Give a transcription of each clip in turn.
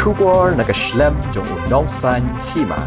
Shubor nakaslem jong unongsan hima.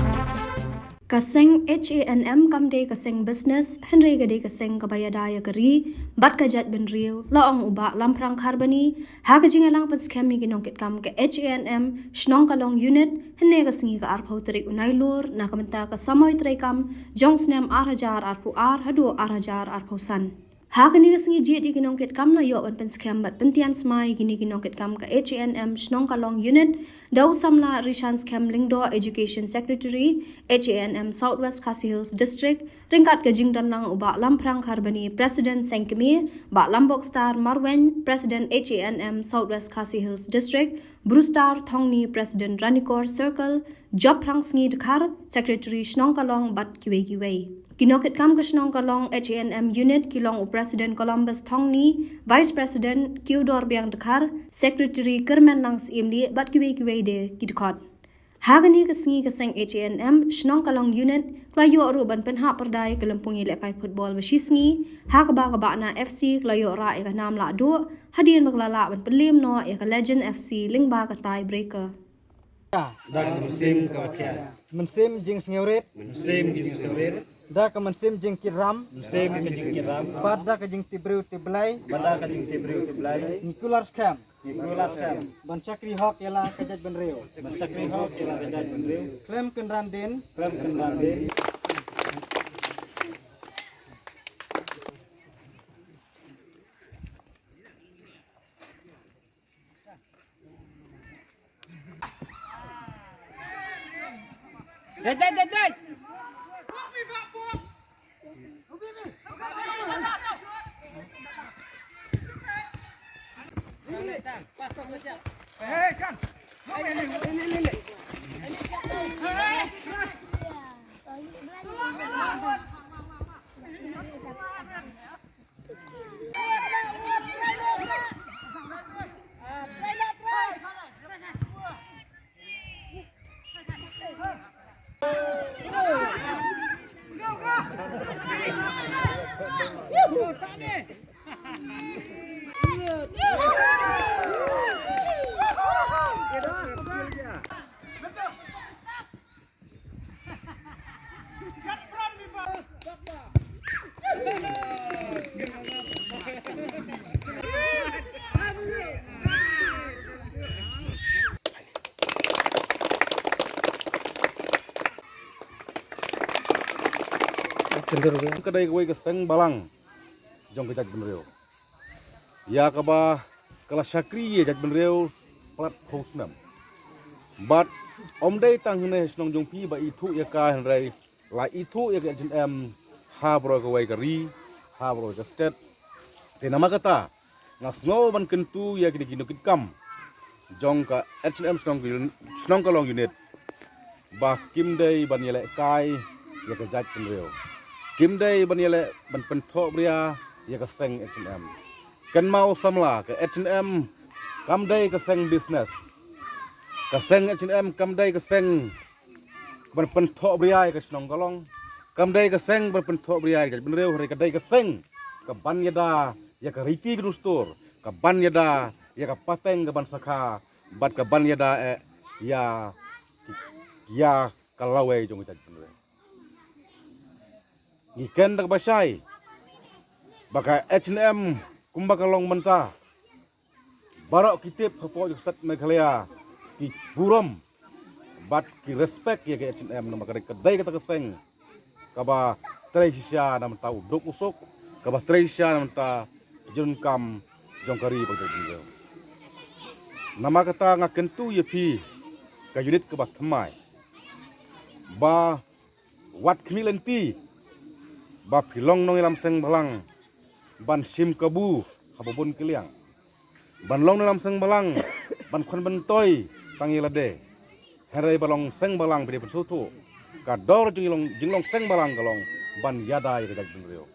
Kaseng HANM kamde kaseng business Henry gade kaseng kabayadaya kari bat kajat benriu laong uba lamprang karbani hagajing elang pat scam ni ginongkit kam ke HANM shnong kalong unit henne kasengi ka arpau terik unailur na kamenta ka samoy trekam jongsnem arhajar arpu ar hadu arhajar arpau san Hakani kasengi jit di ginongkit kam na yo pen scam bat pentian smai gini ginongkit kam ka HANM shnong kalong unit dau samla rishan scam lingdo education secretary HANM Southwest Khasi Hills district ringkat ke jingdan lang uba lamprang karbani president sengkemi ba lambok star marwen president HANM Southwest Khasi Hills district brustar thongni president ranikor circle job rang sngi dekhar secretary shnong kalong bat kiwei Kinokit kam ke Shnong Kalong HANM unit kilong President Columbus Thongni, Vice President Kyudor Biang Dekar, Secretary Kermen Langs Imli bat kiwe de kidkot. Hagani kesengi keseng HANM Shnong Kalong unit klayo aruban penha perdai kelempungi lekai football besisngi, hagba na FC klayo ra eka nam la do, hadian maglala ban pelim no eka Legend FC lingba ka tie breaker. Dak musim kawakia. Musim jing sengeurit. Musim jing sengeurit. Dak musim jing kiram. Musim jing kiram. Pada ke jing tibriu tiblai. Pada ke jing tibriu tiblai. Nikular scam. Nikular scam. Ban sakri hok yala kajat benriu. Ban sakri hok yala kajat benriu. Klaim kenran din. Klaim kenran din. Dai. Kedai kuai keseng balang jong kejat benriu. Ya kaba kala syakri jat benriu plat hosnam. But omdai tang hene snong jong pi ba itu ya ka henrai la itu ya jen ha bro kuai kari ha bro ka state. Te nama kata nak snow ban kentu ya kini gino kam jong ka HM snong kalong unit. Ba kim dai ban yele kai ya kejat benriu. Kim day banile ban penthok bria ya ka seng HNM. Kan mau samla ke HNM kam day ka seng business. Ka seng HNM kam day ka seng ban penthok bria ya ka Shnong Kalong. Kam day ka seng ban penthok bria ya benreu hari ka day ka seng ka ban yada ya ka riki grustor ka ban yada ya ka pateng ka ban sakha bat ka ban yada ya kalawe jong ita benreu. Ikan tak basai, baka HNM kumba kalong menta, barok kitip hapo justat Meghalaya ki buram, bat ki respect ya ke HNM nama kedai kata keseng, kaba Tresya nama tahu dok usuk, kaba Tresya nama ta junkam jongkari bagi nama kata ngakentu ya pi ka unit kaba thamai, ba wat kemilenti. Ba pilong nong ilam seng balang ban sim kabu habobon kiliang ban long ilam seng balang ban khon bentoy tangi lade herai balong seng balang bide pensutu kador jinglong seng balang galong ban yada ya kajak benrio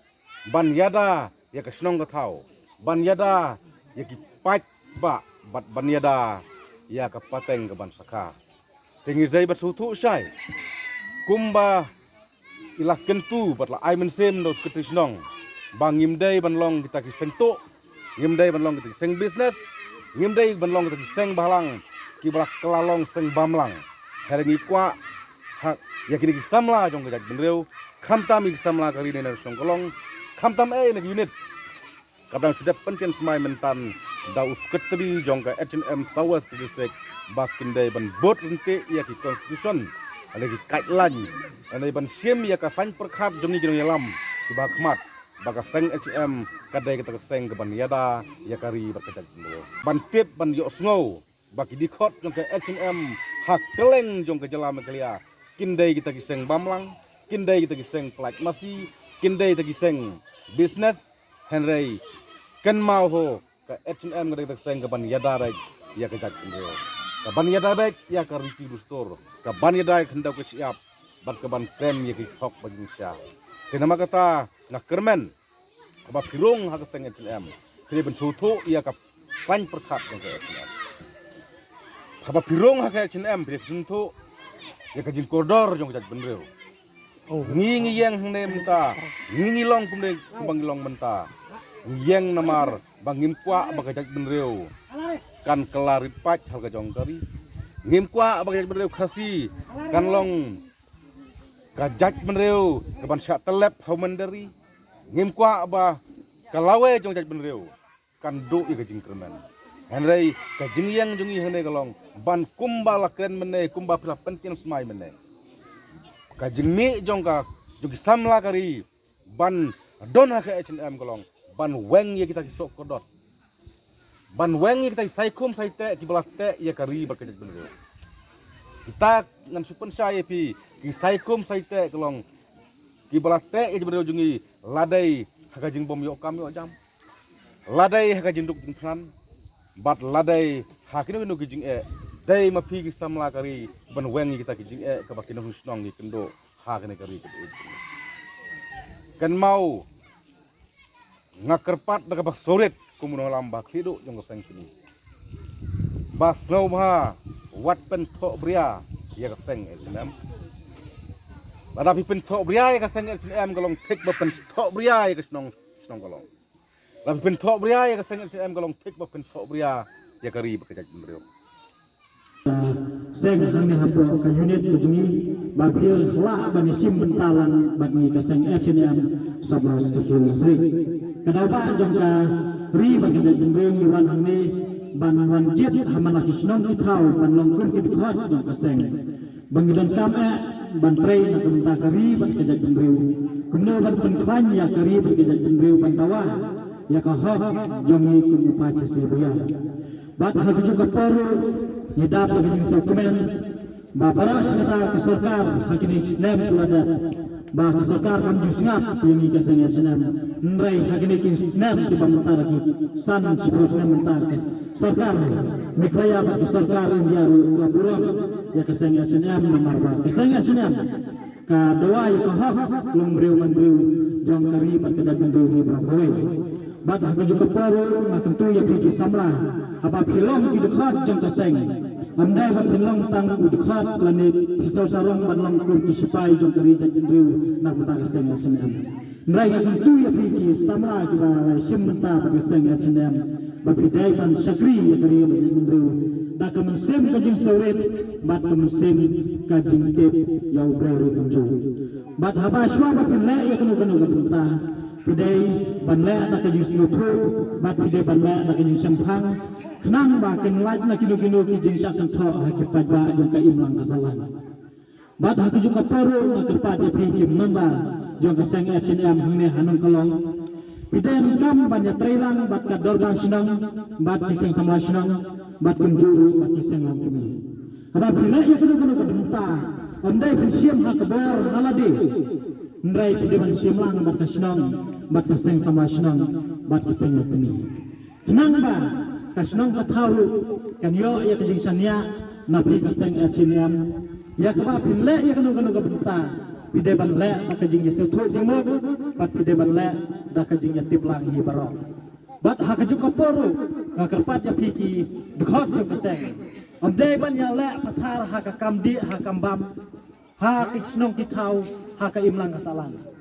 ban yada ya ka snong ka thau ban yada ya ki pat ba bat ban yada ya ka pateng ka ban sakha tingi zai bat sutu sai kumba ilah kentu batla ai mensem dos ketrisnong bang imdai banlong kita kiseng to imdai banlong kita kiseng business ngimdei banlong kita seng balang ki balak kelalong seng bamlang hari ni kwa hak ya kini kisamla jong kejat benreu kamtam kisamla kali nener songkolong kamtam nek unit kadang sudah penting semai mentan daus ketri jong ka H&M Sawas district bakin dai ban bot rente ya ki constitution ada ki guideline ada ban sim ya ka san perkhap jong ni yalam ki bakmat baka seng H&M kadai kita seng ke ban yada ya kari berkejat benreu ban tip ban yo sngo baki dikot jong ke H&M hak keleng jong ke jalan kelia kindai kita kiseng bamlang kindai kita kiseng pelak masi kindai kita kiseng business henry kan mau ho ke H&M kita kiseng ke ban yada baik ya ke jak indro ke ban yada baik ya ke riki store ke ban yada kendau ke siap ban ke ban krem ya ke hok bagi sya ke nama kata nak kermen apa pirong hak kiseng H&M kini ben soto ya ke san perkat jong ke H&M apa pirong hak H&M dia sentuh ya kajin koridor jong kejat benreu ngi yang hne menta ngi long kumde kumbang long menta yang namar bangim kwa bagajat benreu kan kelarit pac hal kajong kari ngim kwa bagajat benreu khasi kan long kajat benreu keban syak telep haumandari ngim kwa ba kalawe jong kejat benreu kan do i kajing kermen henry kajing yang jungi hne kalong ban kumba lakren mene kumba pila penting semai mene kajing ni jongka jugi samla kari ban don ke H&M kalong ban weng ya kita kisok kodot ban weng ya kita saikum saite ki belate ya kari berkejat bener kita ngan supen saya pi ki saikum saite kalong ki belate ya bener jungi ladai kajing bom yo kam yo jam ladai kajing duk dengan bat ladai hakino no kijing dai mapi ki samla kari ban wen kita kijing ke bakino husnong ni kendo hakene kari kan mau ngakerpat daga bak soret kumuno lamba khido jong seng sini bas ngau ma wat pen tho bria ya ka seng H&M bada pi pen tho bria ya ka seng H&M kalong tek ba pen tho bria ya ka snong kalong lalu pentok bria ya keseng H&M kalong tek ba pentok bria ya kari bekerja benreu seng hangni hapo ka unit kejungi bapil la bani sim bentalan bani keseng H&M Sawas Sri kadaba jongka ri bekerja benreu wan hangni ban wan jet hamana kisnom kitau ban longkur kidkhot jong keseng bangidan kame ban trei na kumta kari bekerja benreu kumno ban penklan ya kari bekerja benreu bantawa ya kahak jongi kumupati sibuya bat hak juga paru nyedap lagi dokumen ba para senata ke sarkar hakini Islam tulada ba ke sarkar kam jusngat yang ke sengat senam nrai hakini ke Islam ke bamtar lagi san sipusna mentar ke sarkar mikraya ba ke sarkar India lapuran ya ke sengat senam nomor ba ke sengat senam ka doa ya kahak lumbreu mandreu jong kari berkedat mandreu ni berkoi bat hak juga paru makan tu ya pergi samla apa pilong di dekat jong keseng andai bat pilong tang di dekat planet pisau sarong ban long kur ki sipai jong kari jendriu nak mata keseng senam ndai makan tu ya pergi samla ki ba sim menta keseng senam bat bidai ban sakri ya kari jendriu dak mensem kajing sauret bat mensem kajing tip ya ubreu kunju bat haba shwa bat le ya kanu benta pidai banle nak kajing siutu bat pidai banle nak kajing sampang kenang ba ken laj nak kinu kajing sakang tho hakipat ba jong ka imlang kasalan bat hak juga paru nak kerpat ya pinjim namba jong ka seng H&M hne hanung kalong pidai kam banyak trailang bat ka dorban sinang bat kiseng sama sinang bat kunjuru bat kiseng lam kini ada pidai ya kanu benta andai bersiam hak bar halade ndai pidai ban siamlang bat kasinang bat keseng sama senang bat keseng kini kenang ba kasenang katahu kan yo ya kejing sania nabi keseng H&M ya kaba pinle ya kanu benta pidai ban le nak kejing yesu tho jemo bat pidai ban le dak kejing yatip lang hi barok bat hak juga poru ngakerpat ya piki dekhot ke keseng amdai ban ya le pathar hak kam di hak kam bam hak kisnong kitau hak imlang kasalan